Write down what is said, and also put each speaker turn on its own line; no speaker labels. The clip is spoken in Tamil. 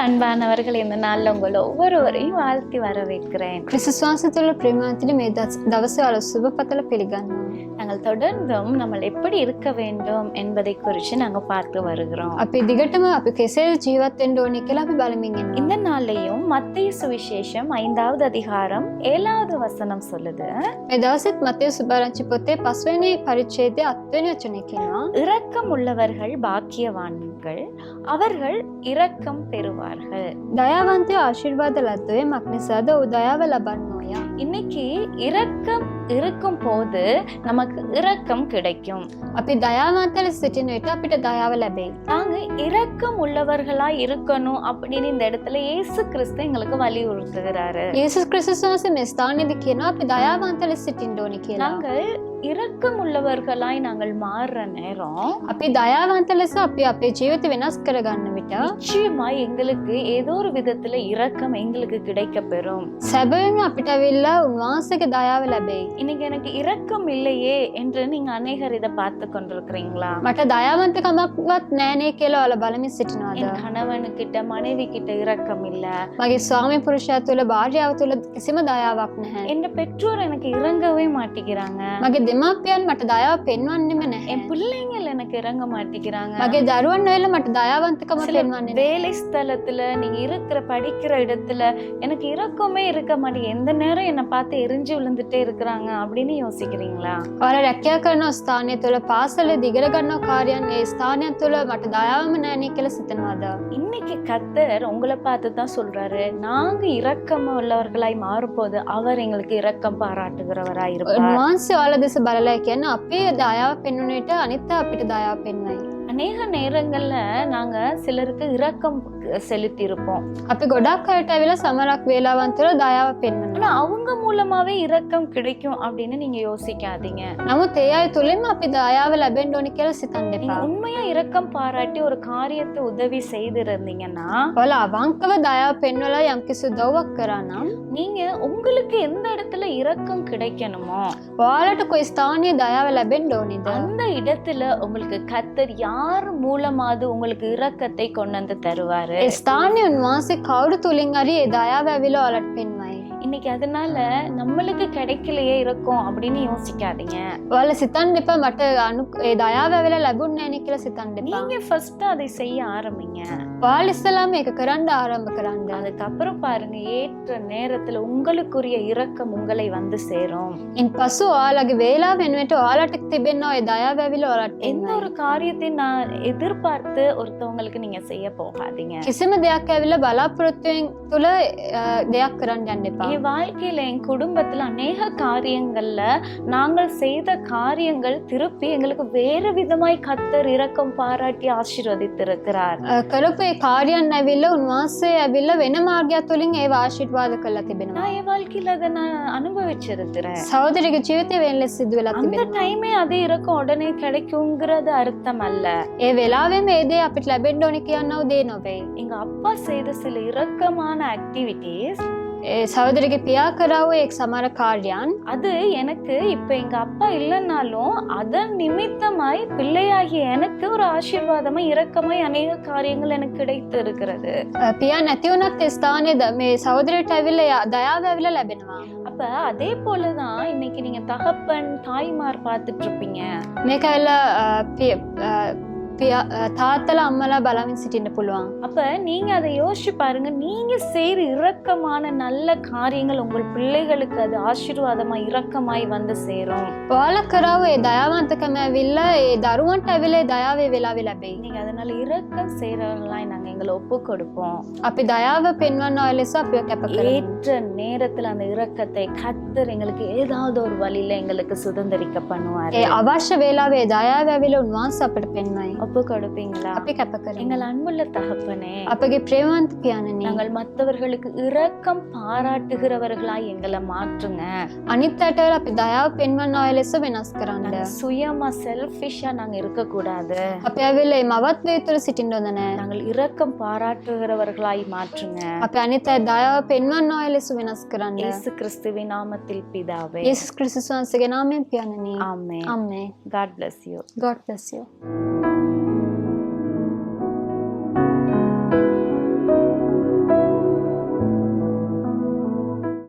அன்பானவர்கள், இந்த நாள்ல உங்களை ஒவ்வொருவரையும் வாழ்த்தி வரவேற்கிறேன்.
විශ්වාසතුල ප්‍රේමාන්තිට මේ දවස්වල සුබ පතල පිළිගන්නවා.
நாங்கள் தொடர்ந்தும் நம்ம எப்படி இருக்க வேண்டும் என்பதை குறித்து நாங்க பார்த்து வருகிறோம்.
අපි දිගටම අපි කෙසේ ජීවත් වෙන්න ඕනේ කියලා අපි බලමින් ඉන්නවා.
இந்த நாளையும் மத்தேயு சுவிசேஷம் 5வது அதிகாரம் 7வது வசனம் சொல்லுது,
මේ දවසෙත් මතේ සුභාරංචි පොතේ 5 වෙනි පරිච්ඡේදයේ 8 වෙනි වචනේ කියනවා.
இரக்கம் உள்ளவர்கள் பாக்கியவான்கள், அவர்கள் இரக்கம் பெறுவார்கள்.
දයාවන්තයෝ ආශිර්වාද ලද්දේ මක් නිසාද ඔහු දයාව ලබන්නෝය.
இன்னைக்கு இரக்கம் இருக்கும் போது நமக்கு இரக்கம் கிடைக்கும்.
අපි දයාවන්ත ලෙස සිටින විට අපිට දයාව ලැබෙයි.
நாங்க இரக்கம் உள்ளவர்களா இருக்கணும் அப்படின்னு இந்த இடத்துல இயேசு கிறிஸ்து எங்களுக்கு வலியுறுத்துகிறாரு.
යේසුස් ක්‍රිස්තුස් වහන්සේ මේ ස්ථානයේදී කියනවා අපි දයාවන්ත ලෙස සිටින්න ඕනේ කියලා.
நாங்கள் இரக்கம் உள்ளவர்களாய் நாங்கள் மாறுற நேரம்
අපි දයාවන්ත ලෙස අපි අපේ ජීවිත වෙනස් කරගන්න විට
நிச்சயமா எங்களுக்கு ஏதோ ஒரு விதத்துல இரக்கம் எங்களுக்கு கிடைக்க பெறும்.
සැබවින්ම අපිට අවිල්ලා උන්වහන්සේගේ දයාව ලැබෙයි.
இன்னைக்கு எனக்கு இரக்கம் இல்லையே என்று நீங்க அநேகர் இதை பார்த்து கொண்டிருக்கிறீங்களா?
මට දයාවන්තකමක්වත් නෑනේ කියලා ඔයාලා බලමින් සිටිනවද?
என் கணவனுக்கிட்ட மனைவி கிட்ட இரக்கம் இல்ல,
මගේ ස්වාමි පුරුෂයා තුළ භාර්යාව තුළ කිසිම දයාවක් නැහැ.
என் பெற்றோர் எனக்கு இறங்கவே மாட்டேங்கிறாங்க,
මගේ දෙමාපියන් මට දයාව පෙන්වන්නෙම නැහැ.
என் பிள்ளைங்கள் எனக்கு இறங்க மாட்டேங்கிறாங்க.
මගේ දරුවන් වෙල මට දයාවන්තකම
சில
පෙන්වන්නේ නැහැ.
வேலை ஸ்தலத்துல நீங்க இருக்கிற படிக்கிற இடத்துல எனக்கு இரக்கமே இருக்க மாட்டேங்குது, எந்த நேரம் என்னை பார்த்து எரிஞ்சு விழுந்துட்டே இருக்கிறாங்க அப்படின்னு யோசிக்கிறீங்களா?
ඔයාලා රැකියා කරන ස්ථානය තුළ පාසලේ දිගට ගන්නව කාර්යයන් ඒ ස්ථානය තුළ මට දයාවම නැහැ කියලා සිතනවද?
இன்னைக்கு கர்த்தர் உங்களை பார்த்து தான் சொல்றாரு, நாங்க இரக்கம் உள்ளவர்களாய் மாறும்போது அவர் எங்களுக்கு இரக்கம் பாராட்டுகிறவராய் இருப்பார்.
උන්වහන්සේ ඔයාලා දෙස බලලා කියන්නේ අපේ දයාව පෙන්වන විට අනිත් අය අපිට දයාව පෙන්වයි.
அநேக நேரங்கள்ல நாங்க சிலருக்கு இரக்கம் செலுத்தி இருப்போம்,
අපි ගොඩක් අයට ඇවිල්ලා සමහරක් වේලාවන් තුළ දයාව පෙන්වනවා.
ஆனா அவங்க மூலமாவே இரக்கம் கிடைக்கும் அப்படின்னு நீங்க யோசிக்காதீங்க.
නමුත් ඒ අය තුළින්ම අපි දයාව ලැබෙන්න ඕනේ කියලා සිතන්න
நீங்க
එපා.
உண்மையா இரக்கம் பாராட்டி ஒரு காரியத்தை உதவி செய்திருந்தீங்கன்னா
ඔයාලා අවංකව දයාව පෙන්වලා යම්කිසි උදව්වක් කරා නම්
நீங்க உங்களுக்கு எந்த இடத்துல இரக்கம் கிடைக்கணுமோ
ඔයාලට කොයි ස්ථානයේ දයාව ලැබෙන්න ඕනේද?
அந்த இடத்துல உங்களுக்கு கர்த்தர் யார் மூலமாவது உங்களுக்கு இரக்கத்தை கொண்டு வந்து தருவாரு.
ඒ ස්ථානයේ උන්වහන්සේ කවුරු තුලින් හරි ඒ දයාව ඇවිල්ලා ඔයාලට පෙන්වයි.
இன்னைக்கு அதனால நம்மளுக்கு கிடைக்கலையே இருக்கும் அப்படின்னு யோசிக்காதீங்க.
ඔයාලා සිතන්න එපා මට ඒ දයාව ඇවිල්ලා ලැබුණ නැහැ නේ කියලා සිතන්න එපා.
நீங்க ஃபர்ஸ்ட் அதை செய்ய ஆரம்பிங்க.
ඔයාලා ඉස්සලාම ඒක කරන්න ආරම්භ කරන්න.
அதுக்கப்புறம் பாருங்க, ஏற்ற நேரத்துல உங்களுக்குரிய இரக்கம் உங்களை வந்து சேரும்.
ඉන් පසු ඔයාලගේ වේලාව වෙනුවට ඔයාලට තිබෙන ඔය දයාව ඇවිල්ලා ඔයාලට
எந்த ஒரு காரியத்தையும் நான் எதிர்பார்த்து ஒருத்தவங்களுக்கு நீங்க செய்ய போகாதீங்க.
කිසිම දෙයක් ඇවිල්ලා බලාපොරොත්තුවෙන් තුල දෙයක් කරන්න යන්න එපා.
என் வாழ்க்கையில என் குடும்பத்துல அநேக காரியங்கள்ல நாங்கள் செய்த காரியங்கள் திருப்பி எங்களுக்கு வேறு விதமாய் கர்த்தர் இரக்கம் பாராட்டி ஆசீர்வதித்திருக்கிறார்.
කරපු ඒ කාර්යයන් ඇවිල්ලා උන්වහන්සේ ඇවිල්ලා වෙන මාර්ගයක් තුලින් ඒව ආශිර්වාද කරලා තිබෙනවා.
நான் என் வாழ்க்கையில அதை நான் அனுபவிச்சிருக்கிறேன்.
සහෝදරිගේ ජීවිතේ වෙනලෙස සිදු වෙලා
அந்த
තිබෙනවා.
டைமே அதே இரக்கம் உடனே கிடைக்குங்கிறது அர்த்தம் அல்ல.
ඒ වෙලාවෙම ඒ දේ අපිට ලැබෙන්න ඕනේ කියනව දේ නොවේ.
எங்க அப்பா செய்த சில இரக்கமான ஆக்டிவிட்டீஸ்,
ඒ සහෝදරිගේ පියා කරව එක් සමහර කාර්යයන්
அது எனக்கு இப்ப எங்க அப்பா இல்லைன்னாலும் அதன் நிமித்தமாய் பிள்ளையாகிய எனக்கு ஒரு ஆசீர்வாதமா இரக்கமாய் அநேக காரியங்கள் எனக்கு கிடைத்து இருக்கிறது.
පියා නැති වුණත් ඒ ස්ථානයේ මේ සහෝදරයට ඇවිල්ලා දයාව ඇවිල්ලා ලැබෙනවා.
அப்ப அதே போலதான் இன்னைக்கு நீங்க தகப்பன் தாய்மார் பார்த்துட்டு இருப்பீங்க.
මේක ඇවිල්ලා තාත්තලා අම්මලා බලමින් සිටින්න පුළුවන්.
அப்ப நீங்க அதை யோசிச்சு பாருங்க, நீங்க செய்யற இரக்கமான நல்ல காரியங்கள் உங்கள் பிள்ளைகளுக்கு அது ஆசீர்வாதமா இரக்கமாய் வந்து சேரும்.
ඔයාලා කරව ඒ දයාවන්තකම ඇවිල්ලා ඒ දරුවන්ට ඇවිල්ලා ඒ දයාවේ වෙලාවෙ ලැබෙයි.
நீங்க அதனால இரக்கம் செய்யறவங்களாய் நாங்க எங்களை ஒப்பு கொடுப்போம்.
අපි දයාව පෙන්වන්න ඔය ලෙස අපිව කැප කරමු.
ஏற்ற நேரத்துல அந்த இரக்கத்தை கர்த்தர் எங்களுக்கு ஏதாவது ஒரு வழியில எங்களுக்கு சுதந்திரிக்க பண்ணுவாரு.
ඒ අවශ්‍ය වෙලාවේ දයාව ඇවිල්ලා උන්වහන්සේ අපිට පෙන්වයි.
ஒப்பு கொடுப்பீங்களா?
අපි කැප කරමු.
எங்கள் அன்புள்ள தகப்பனே,
අපගේ ප්‍රේමවන්ත පියාණනි,
நாங்கள் மற்றவர்களுக்கு இரக்கம் பாராட்டுகிறவர்களாய் எங்களை மாற்றுங்க.
අනිත් අයට අපි දයාව පෙන්වන්න ඔය ලෙස වෙනස් කරන්න.
நாங்க சுயமா செல்ஃபிஷா நாங்க இருக்க கூடாது.
අපි ඇවිල්ලා මේ මවත්වයේ තුල සිටින්න ඕන නැහැ.
நாங்கள் இரக்கம் பாராட்டுகிறவர்களாய் மாற்றுங்க.
අපි අනිත් අය දයාව පෙන්වන්න ඔය ලෙස වෙනස් කරන්න.
இயேசு கிறிஸ்துவின் நாமத்தில் பிதாவே.
යේසුස් ක්‍රිස්තුස් වහන්සේගේ නාමයෙන් පියාණනි.
ஆமென்.
ආමේන්.
God bless you.
God bless you.